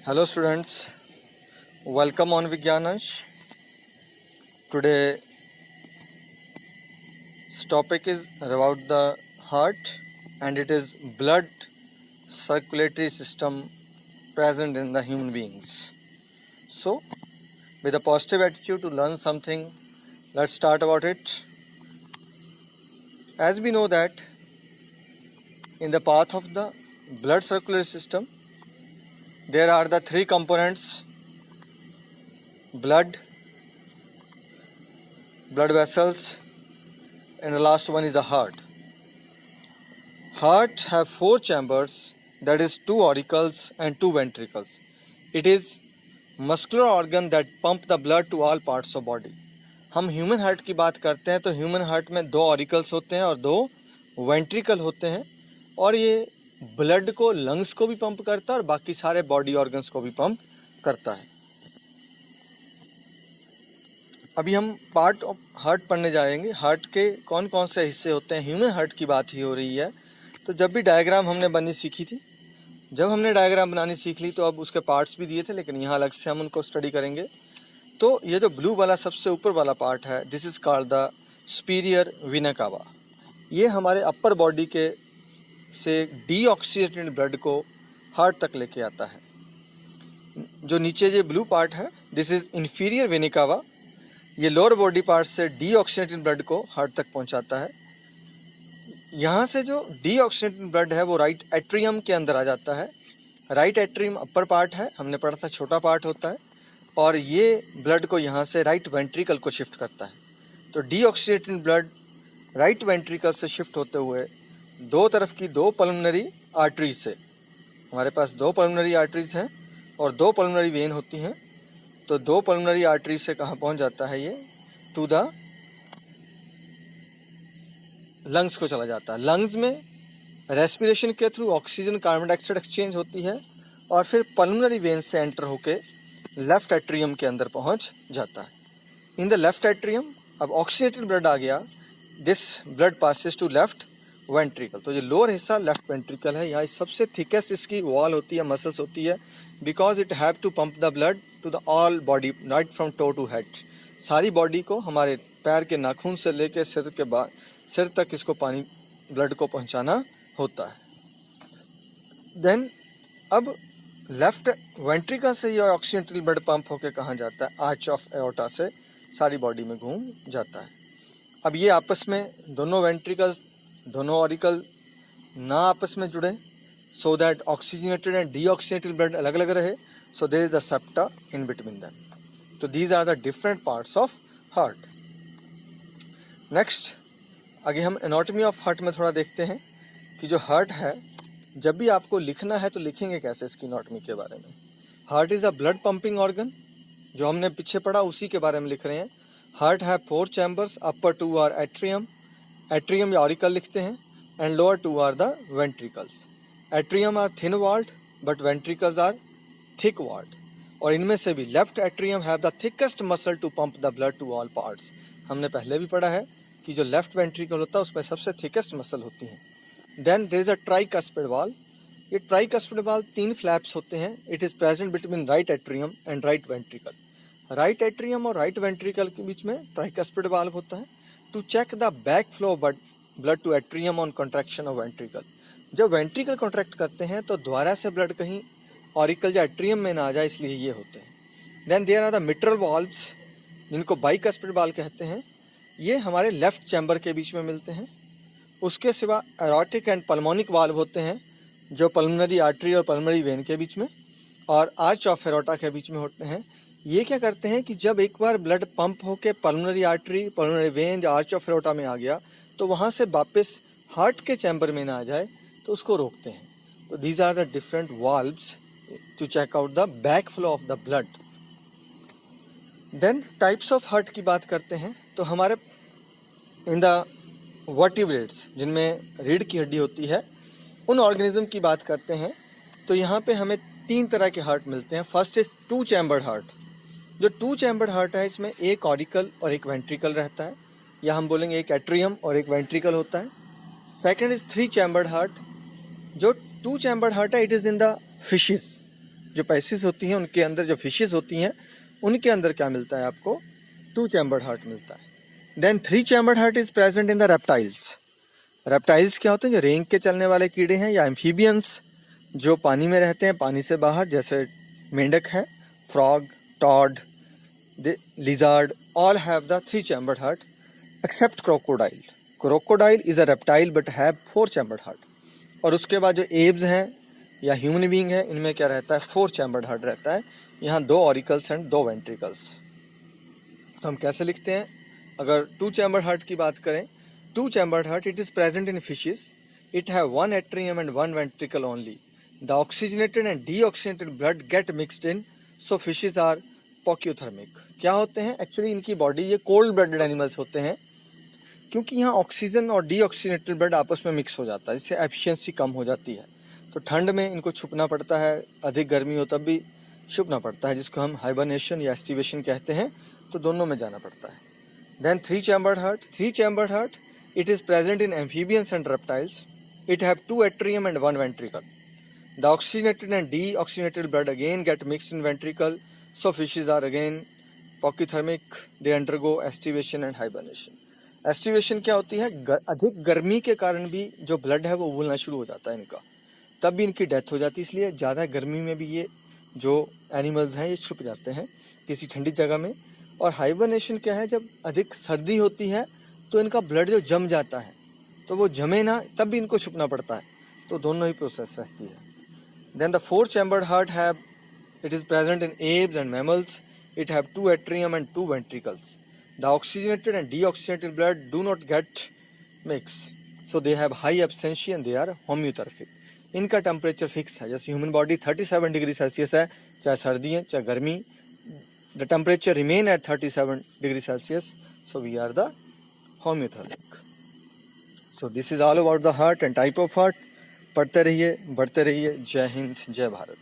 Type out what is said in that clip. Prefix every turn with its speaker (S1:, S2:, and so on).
S1: Hello students, welcome on Vigyanansh. Today's topic is about the heart and it is blood circulatory system present in the human beings. So, with a positive attitude to learn something, let's start about it. As we know that in the path of the blood circulatory system, there are the three components: blood vessels, and the last one is the heart. Heart have four chambers, that is two auricles and two ventricles. It is muscular organ that pump the blood to all parts of body. हम human heart की बात करते हैं तो human heart में दो auricles होते हैं और दो वेंट्रिकल होते हैं, और ये ब्लड को लंग्स को भी पंप करता है और बाकी सारे बॉडी ऑर्गन्स को भी पंप करता है. अभी हम पार्ट ऑफ हार्ट पढ़ने जाएंगे. हार्ट के कौन कौन से हिस्से होते हैं. ह्यूमन हार्ट की बात ही हो रही है, तो जब भी डायग्राम हमने बननी सीखी थी, जब हमने डायग्राम बनानी सीख ली तो अब उसके पार्ट्स भी दिए थे, लेकिन यहाँ अलग से हम उनको स्टडी करेंगे. तो ये जो ब्लू वाला सबसे ऊपर वाला पार्ट है, this is called the superior vena cava. ये हमारे अपर बॉडी के से डीऑक्सीजनेटेड ब्लड को हार्ट तक लेके आता है. जो नीचे जो ब्लू पार्ट है, this is inferior vena cava. ये लोअर बॉडी पार्ट से डीऑक्सीजनेटेड ब्लड को हार्ट तक पहुंचाता है. यहाँ से जो डीऑक्सीजनेटेड ब्लड है वो राइट एट्रियम के अंदर आ जाता है. राइट एट्रियम अपर पार्ट है, हमने पढ़ा था छोटा पार्ट होता है, और ये ब्लड को यहाँ से राइट वेंट्रिकल को शिफ्ट करता है. तो डीऑक्सीजनेटेड ब्लड राइट वेंट्रिकल से शिफ्ट होते हुए दो तरफ की दो पल्मोनरी आर्टरीज से, हमारे पास दो पल्मोनरी आर्टरीज हैं और दो पल्मोनरी वेन होती हैं, तो दो पल्मोनरी आर्टरीज से कहाँ पहुँच जाता है, ये टू द लंग्स को चला जाता है. लंग्स में रेस्पिरेशन के through oxygen carbon dioxide exchange होती है और फिर पल्मोनरी वेन से एंटर होके लेफ्ट एट्रियम के अंदर पहुंच जाता है. इन द लेफ्ट एट्रियम अब ऑक्सीजनेटेड ब्लड आ गया, this blood passes to left ventricle. तो ये लोअर हिस्सा लेफ्ट वेंट्रिकल है. यहाँ सबसे थिकेस्ट इसकी वॉल होती है, मसल्स होती है, because it have to pump the blood to the all body, right from toe to head. सारी बॉडी को हमारे पैर के नाखून से लेके सिर के बाद सिर तक इसको पानी ब्लड को पहुंचाना होता है. देन अब लेफ्ट वेंट्रिकल से ये ऑक्सीजनेटेड ब्लड पंप होके कहाँ जाता है, आर्च ऑफ एओर्टा से सारी बॉडी में घूम जाता है. अब ये आपस में दोनों वेंट्रिकल्स, दोनों ऑरिकल ना आपस में जुड़े, so that oxygenated and deoxygenated blood अलग अलग रहे, so there is a septa in between them. तो these are the different parts of heart. Next आगे हम एनाटॉमी ऑफ हार्ट में थोड़ा देखते हैं कि जो हार्ट है, जब भी आपको लिखना है तो लिखेंगे कैसे इसकी एनाटॉमी के बारे में. Heart is a blood pumping organ, जो हमने पीछे पढ़ा उसी के बारे में लिख रहे हैं. Heart have four chambers, upper two are atrium, atrium या ऑरिकल लिखते हैं, and lower two are the ventricles. Atrium are thin walled but ventricles are thick walled. और इनमें से भी left atrium have the thickest muscle to pump the blood to all parts. हमने पहले भी पढ़ा है कि जो लेफ्ट वेंट्रिकल होता है उसमें सबसे थिकेस्ट मसल होती हैं. Then there is a tricuspid valve. ये ट्राइकस्पिड वाल्व तीन फ्लैप्स होते हैं. It is present between right atrium and right ventricle. Right atrium और राइट वेंट्रिकल के बीच में ट्राइकस्पिड वाल्व होता है to check the back flow blood to atrium on contraction of ventricle. जब वेंट्रिकल कॉन्ट्रैक्ट करते हैं तो द्वारा से ब्लड कहीं ऑरिकल या एट्रियम में ना आ जाए, इसलिए ये होते हैं. Then there are the mitral valves, जिनको बाइकस्पिड वाल्व कहते हैं. ये हमारे लेफ्ट चैम्बर के बीच में मिलते हैं. उसके सिवा एरोटिक एंड पल्मोनिक वाल्व होते हैं, जो पल्मोनरी आर्टरी और पल्मोनरी वेन के बीच में और आर्च ऑफ एरोटा के बीच में होते हैं. ये क्या करते हैं कि जब एक बार ब्लड पंप होके पल्मोनरी आर्टरी, पल्मोनरी वेन या आर्च ऑफ एरोटा में आ गया तो वहाँ से वापस हार्ट के चैम्बर में ना आ जाए, तो उसको रोकते हैं. तो these are the different valves to check out the back flow of the blood. Then types of heart की बात करते हैं, तो हमारे इन द वर्टिब्रेट्स, जिनमें रीढ़ की हड्डी होती है, उन ऑर्गेनिज्म की बात करते हैं. तो यहाँ पे हमें तीन तरह के हार्ट मिलते हैं. First is two chambered heart. जो टू चैम्बर्ड हार्ट है, इसमें एक ऑरिकल और एक वेंट्रिकल रहता है, या हम बोलेंगे एक एट्रियम और एक वेंट्रिकल होता है. Second is three chambered heart. जो टू चैम्बर्ड हार्ट है, it is in the fishes. जो पैसिस होती हैं उनके अंदर, जो फिशेस होती हैं उनके अंदर क्या मिलता है आपको, 2 चैम्बर्ड हार्ट मिलता है। Then 3 chambered heart is present in the reptiles. Reptiles क्या होते हैं, जो रेंग के चलने वाले कीड़े हैं, या एम्फीबियंस जो पानी में रहते हैं, पानी से बाहर, जैसे मेंढक है, frog, toad, lizard, all have the 3 chambered heart except crocodile. Crocodile is a reptile but have 4 chambered heart. और उसके बाद जो एब्स हैं या ह्यूमन बीइंग है, इनमें क्या रहता है, 4 चैम्बर्ड हार्ट रहता है। यहाँ 2 ऑरिकल्स एंड 2 वेंट्रिकल्स। तो हम कैसे लिखते हैं, अगर 2 चैम्बर्ड हार्ट की बात करें, 2 chambered heart, it is present in fishes. It have 1 atrium and 1 ventricle only. The oxygenated and deoxygenated blood get mixed in, so fishes are pocuthermic. क्या होते हैं एक्चुअली, इनकी बॉडी, ये कोल्ड ब्लडेड एनिमल्स होते हैं, क्योंकि यहाँ ऑक्सीजन और डीऑक्सीजनेटेड ब्लड आपस में मिक्स हो जाता है, इससे एफिशिएंसी कम हो जाती है। तो ठंड में इनको छुपना पड़ता है, अधिक गर्मी हो तब भी छुपना पड़ता है, जिसको हम हाइबरनेशन या एस्टिवेशन कहते हैं। तो दोनों में जाना पड़ता है। Then 3 chambered heart. 3 chambered heart, it is present in amphibians and reptiles. It have 2 atrium and 1 ventricle. The oxygenated and deoxygenated blood again get mixed in ventricle, so fishes are again pocuthermic. They undergo estivation and hibernation. Aestivation क्या होती है, अधिक गर्मी के कारण भी जो blood है वो उबलना शुरू हो जाता है इनका, तब भी इनकी डेथ हो जाती है। इसलिए ज़्यादा गर्मी में भी ये जो एनिमल्स हैं ये छुप जाते हैं किसी ठंडी जगह में। और हाइबरनेशन क्या है, जब अधिक सर्दी होती है तो इनका ब्लड जो जम जाता है, तो वो जमे ना, तब भी इनको छुपना पड़ता है। तो दोनों ही प्रोसेस रहती है। Then the 4 chambered heart have, it is present in apes and mammals. It have 2 atrium and 2 ventricles. The oxygenated and deoxygenated blood do not get mixed, so they have high absorption and they are homeothermic. इनका temperature fix है, जैसे human body 37 degree Celsius है, चाहे सर्दी है चाहे गर्मी, the temperature remain at 37 degrees Celsius, so we are the homeothermic. So this is all about the heart and type of heart. पढ़ते रहिए, बढ़ते रहिए। जय हिंद, जय भारत।